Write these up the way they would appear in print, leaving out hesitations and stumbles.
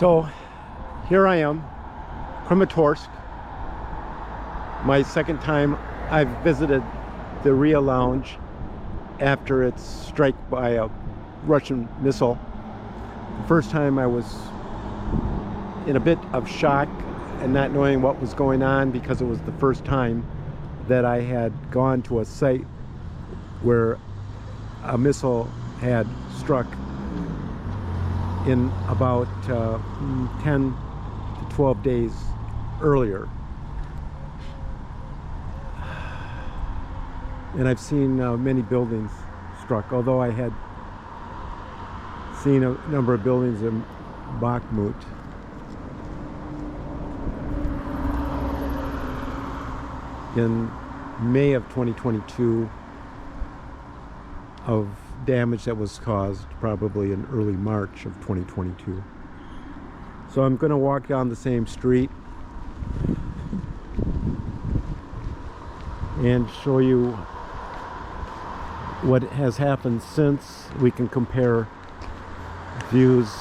So here I am, Kramatorsk. My second time I've visited the Ria Lounge after its strike by a Russian missile. The first time I was in a bit of shock and not knowing what was going on, because it was the first time that I had gone to a site where a missile had struck in about 10 to 12 days earlier. And I've seen many buildings struck, although I had seen a number of buildings in Bakhmut. In May of 2022, of damage that was caused probably in early March of 2022. So I'm going to walk down the same street and show you what has happened since. We can compare views.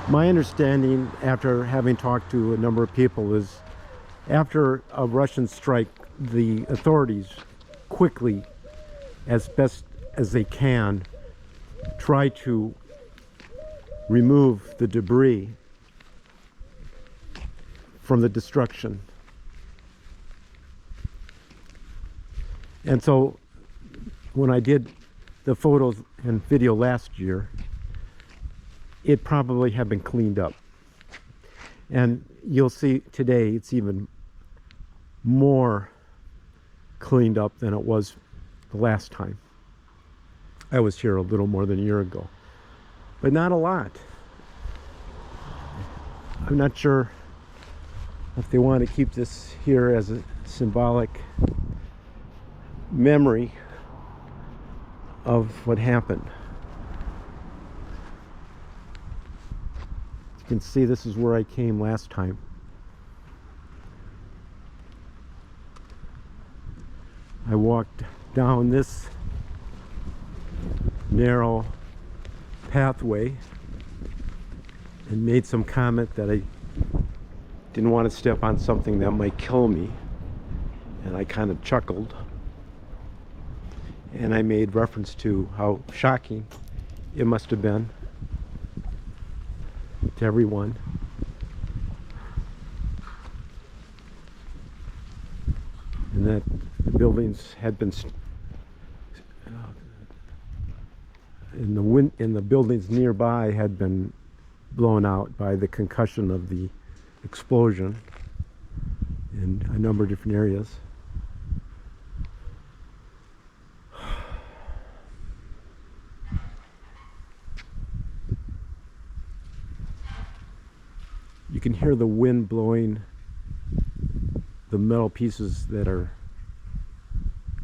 My understanding, after having talked to a number of people, is after a Russian strike, the authorities quickly, as best as they can, try to remove the debris from the destruction. And so when I did the photos and video last year, it probably had been cleaned up. And you'll see today it's even more cleaned up than it was the last time. I was here a little more than a year ago, but not a lot. I'm not sure if they want to keep this here as a symbolic memory of what happened. You can see this is where I came last time. I walked down this narrow pathway and made some comment that I didn't want to step on something that might kill me, and I kind of chuckled, and I made reference to how shocking it must have been to everyone. And that the buildings had been in the buildings nearby had been blown out by the concussion of the explosion in a number of different areas. You can hear the wind blowing the metal pieces that are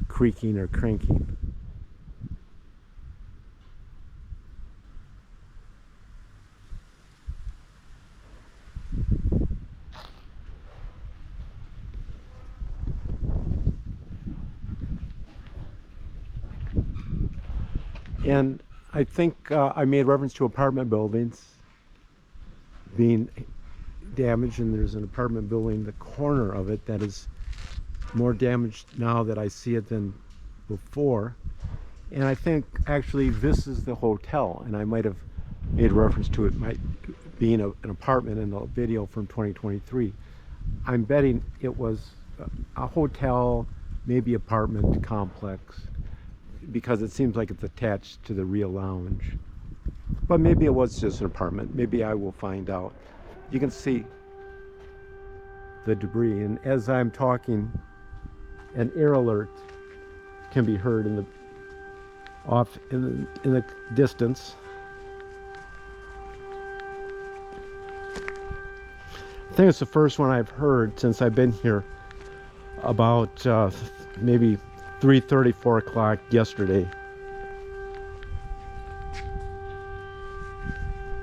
creaking or cranking. And I think I made reference to apartment buildings being damaged, and there's an apartment building, the corner of it, that is more damaged now that I see it than before. And I think actually this is the hotel, and I might have made reference to it being an apartment in the video from 2023. I'm betting it was a hotel, maybe apartment complex, because it seems like it's attached to the Ria Lounge. But maybe it was just an apartment. Maybe I will find out. You can see the debris, and as I'm talking, an air alert can be heard in the distance. I think it's the first one I've heard since I've been here about maybe 3:30, 4 o'clock yesterday.